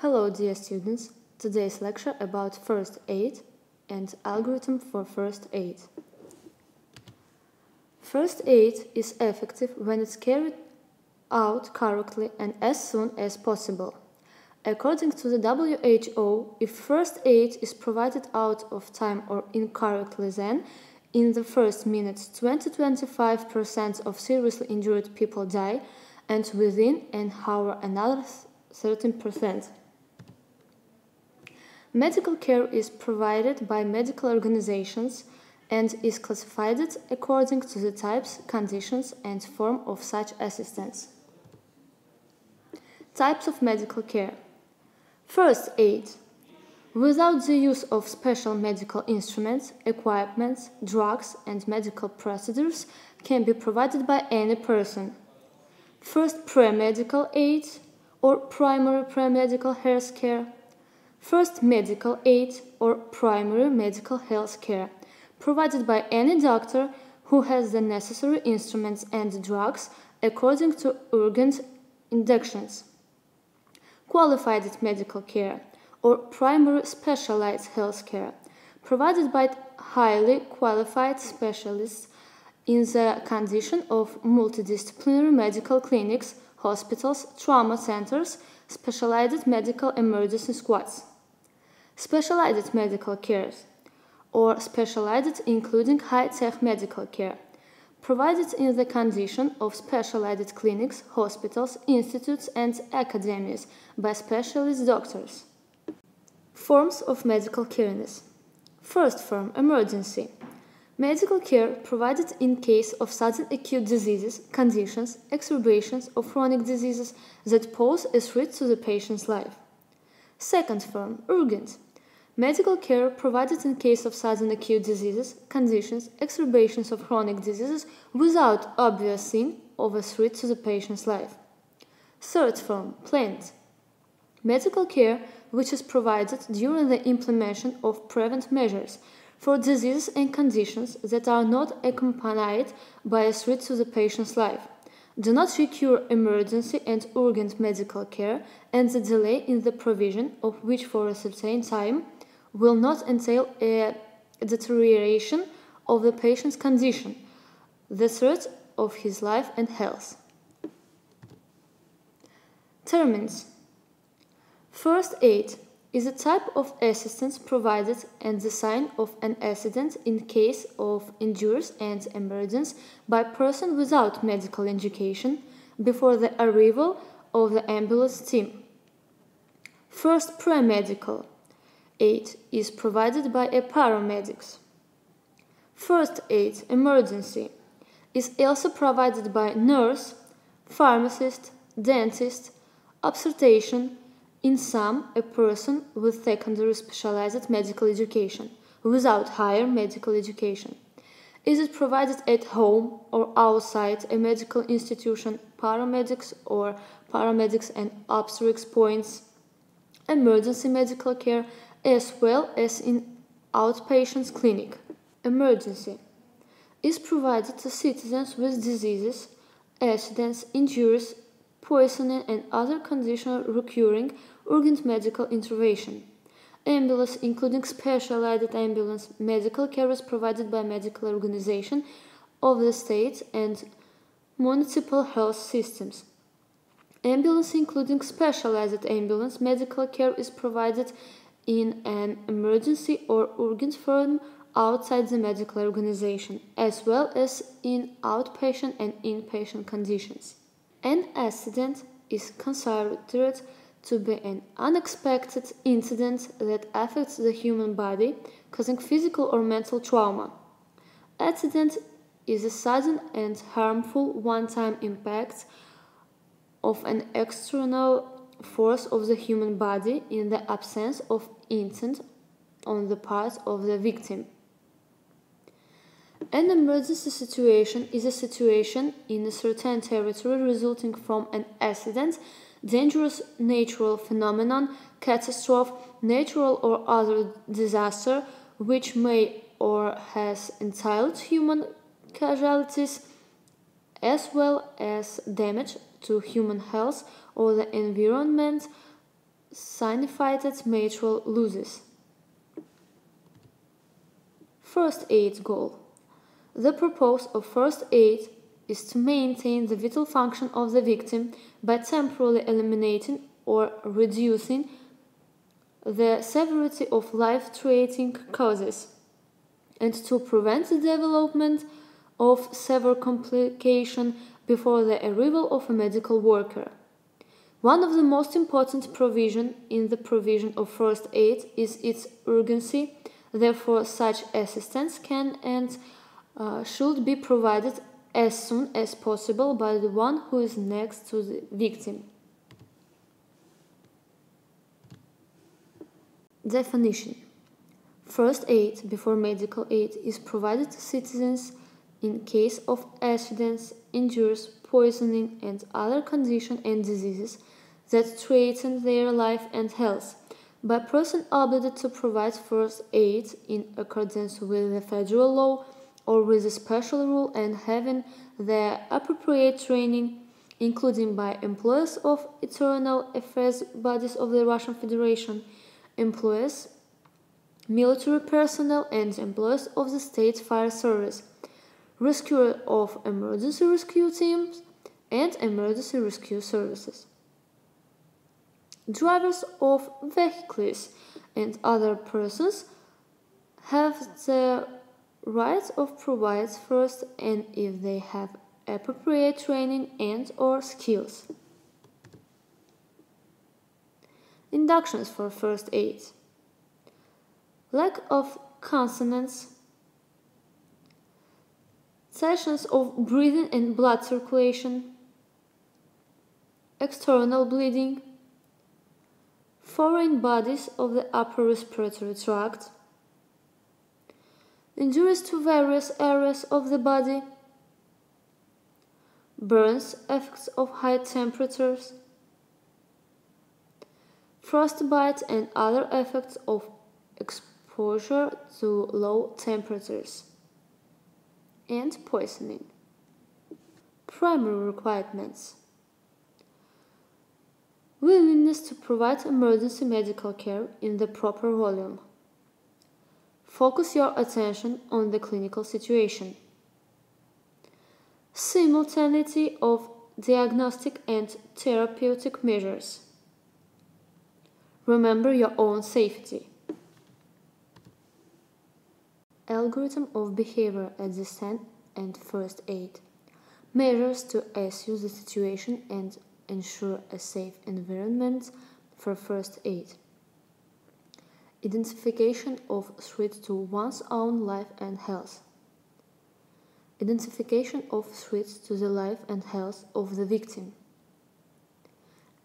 Hello dear students, today's lecture about first aid and algorithm for first aid. First aid is effective when it's carried out correctly and as soon as possible. According to the WHO, if first aid is provided out of time or incorrectly, then in the first minutes 20-25% of seriously injured people die, and within an hour another 13%. Medical care is provided by medical organizations and is classified according to the types, conditions, and form of such assistance. Types of medical care. First aid. Without the use of special medical instruments, equipment, drugs, and medical procedures can be provided by any person. First pre-medical aid or primary pre-medical health care. First medical aid or primary medical health care, provided by any doctor who has the necessary instruments and drugs according to urgent inductions. Qualified medical care or primary specialized health care, provided by highly qualified specialists in the condition of multidisciplinary medical clinics, hospitals, trauma centers, specialized medical emergency squads. Specialized medical care or specialized including high-tech medical care, provided in the condition of specialized clinics, hospitals, institutes and academies by specialist doctors. Forms of medical careness. First form, emergency. Medical care provided in case of sudden acute diseases, conditions, exacerbations of chronic diseases that pose a threat to the patient's life. Second form, urgent. Medical care provided in case of sudden acute diseases, conditions, exacerbations of chronic diseases without obvious sign of a threat to the patient's life. Third form, planned. Medical care which is provided during the implementation of preventive measures for diseases and conditions that are not accompanied by a threat to the patient's life, do not require emergency and urgent medical care, and the delay in the provision of which for a certain time will not entail a deterioration of the patient's condition, the threat of his life and health. Terms. First aid is a type of assistance provided at the sign of an accident in case of injuries and emergence by person without medical education before the arrival of the ambulance team. First pre-medical aid is provided by a paramedics. First aid emergency is also provided by nurse, pharmacist, dentist, obstetrician, in sum, a person with secondary specialized medical education, without higher medical education. Is it provided at home or outside a medical institution, paramedics or paramedics and obstetrics points, emergency medical care, as well as in outpatient clinic. Emergency is provided to citizens with diseases, accidents, injuries, poisoning and other conditions requiring urgent medical intervention. Ambulance, including specialized ambulance, medical care is provided by medical organization of the state and municipal health systems. Ambulance, including specialized ambulance, medical care is provided in an emergency or urgent form outside the medical organization, as well as in outpatient and inpatient conditions. An accident is considered to be an unexpected incident that affects the human body, causing physical or mental trauma. Accident is a sudden and harmful one-time impact of an external force of the human body in the absence of intent on the part of the victim. An emergency situation is a situation in a certain territory resulting from an accident, dangerous natural phenomenon, catastrophe, natural or other disaster, which may or has entailed human casualties, as well as damage to human health or the environment, signified mitral losses. First aid goal. The purpose of first aid is to maintain the vital function of the victim by temporarily eliminating or reducing the severity of life-threatening causes and to prevent the development of severe complication before the arrival of a medical worker. One of the most important provisions in the provision of first aid is its urgency. Therefore, such assistance can and should be provided as soon as possible by the one who is next to the victim. Definition. First aid before medical aid is provided to citizens in case of accidents, injuries, poisoning, and other conditions and diseases that threaten their life and health, by a person obligated to provide first aid in accordance with the federal law or with a special rule and having the appropriate training, including by employees of internal affairs bodies of the Russian Federation, employees, military personnel, and employees of the State Fire Service, rescuer of emergency rescue teams, and emergency rescue services. Drivers of vehicles and other persons have the right of provide first and if they have appropriate training and or skills. Inductions for first aid. Lack of consonants, cessations of breathing and blood circulation, external bleeding, foreign bodies of the upper respiratory tract, injuries to various areas of the body, burns, effects of high temperatures, frostbite and other effects of exposure to low temperatures, and poisoning. Primary requirements. Willingness to provide emergency medical care in the proper volume. Focus your attention on the clinical situation. Simultaneity of diagnostic and therapeutic measures. Remember your own safety. Algorithm of behavior at the scene and first aid. Measures to assess the situation and ensure a safe environment for first aid. Identification of threat to one's own life and health. Identification of threats to the life and health of the victim.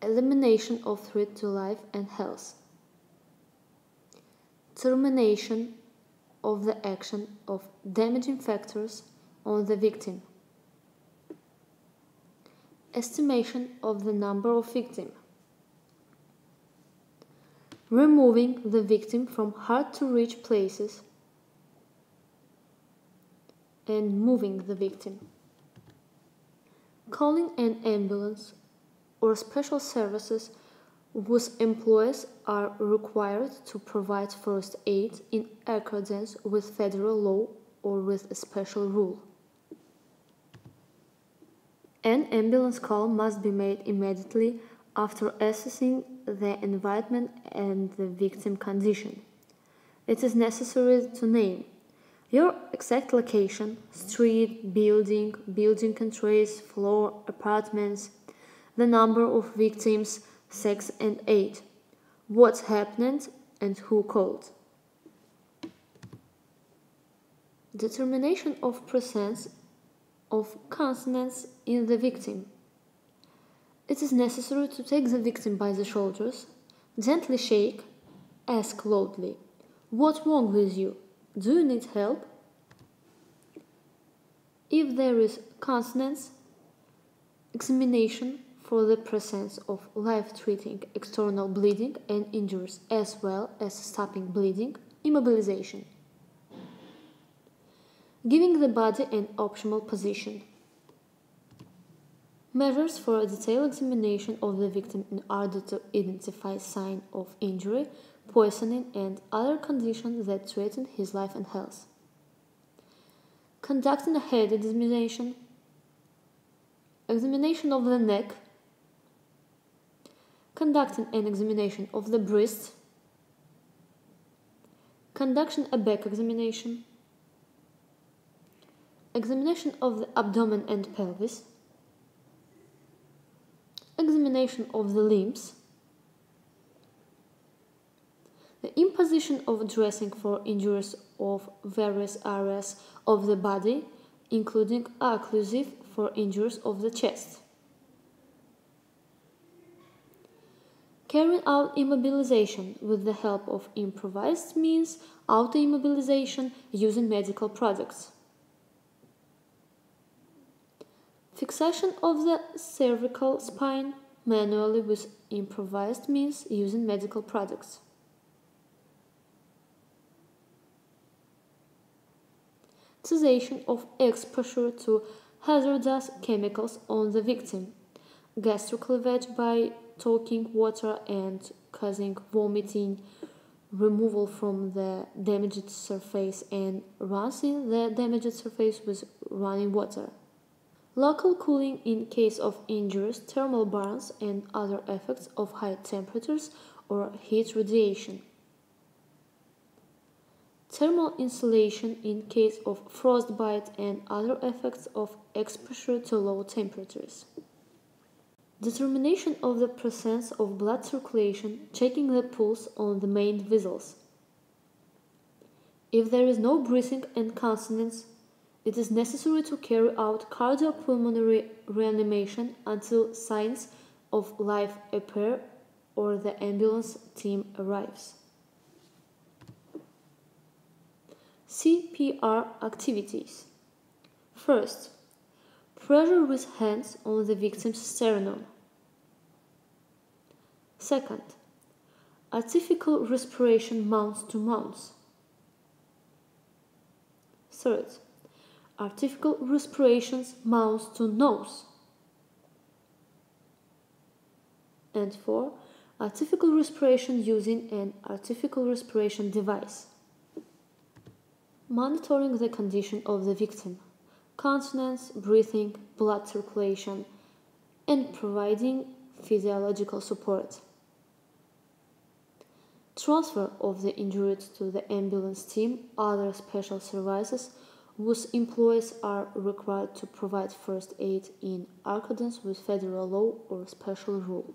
Elimination of threat to life and health. Termination of the action of damaging factors on the victim. Estimation of the number of victims. Removing the victim from hard-to-reach places and moving the victim. Calling an ambulance or special services whose employees are required to provide first aid in accordance with federal law or with a special rule. An ambulance call must be made immediately after assessing the environment and the victim condition. It is necessary to name your exact location, street, building and trace, floor, apartments, the number of victims, sex and age, what happened and who called. Determination of presence of consonants in the victim. It is necessary to take the victim by the shoulders, gently shake, ask loudly, "What's wrong with you? Do you need help?" If there is consonance, examination for the presence of life-threatening external bleeding and injuries as well as stopping bleeding, immobilization. Giving the body an optimal position. Measures for a detailed examination of the victim in order to identify signs of injury, poisoning, and other conditions that threaten his life and health. Conducting a head examination, examination of the neck, conducting an examination of the breast, conducting a back examination, examination of the abdomen and pelvis, examination of the limbs, the imposition of dressing for injuries of various areas of the body, including occlusive for injuries of the chest. Carrying out immobilization with the help of improvised means, auto-immobilization using medical products. Fixation of the cervical spine manually with improvised means using medical products. Cessation of exposure to hazardous chemicals on the victim. Gastrocleavage by talking water and causing vomiting, removal from the damaged surface and rinsing the damaged surface with running water. Local cooling in case of injuries, thermal burns, and other effects of high temperatures or heat radiation. Thermal insulation in case of frostbite and other effects of exposure to low temperatures. Determination of the presence of blood circulation, checking the pulse on the main vessels. If there is no breathing and consonance, it is necessary to carry out cardiopulmonary reanimation until signs of life appear or the ambulance team arrives. CPR activities. First, pressure with hands on the victim's sternum. Second, artificial respiration mouth to mouth. Third, artificial respirations mouth to nose. And 4. Artificial respiration using an artificial respiration device. Monitoring the condition of the victim, consonance, breathing, blood circulation, and providing physiological support. Transfer of the injured to the ambulance team, other special services whose employees are required to provide first aid in accordance with federal law or special rule.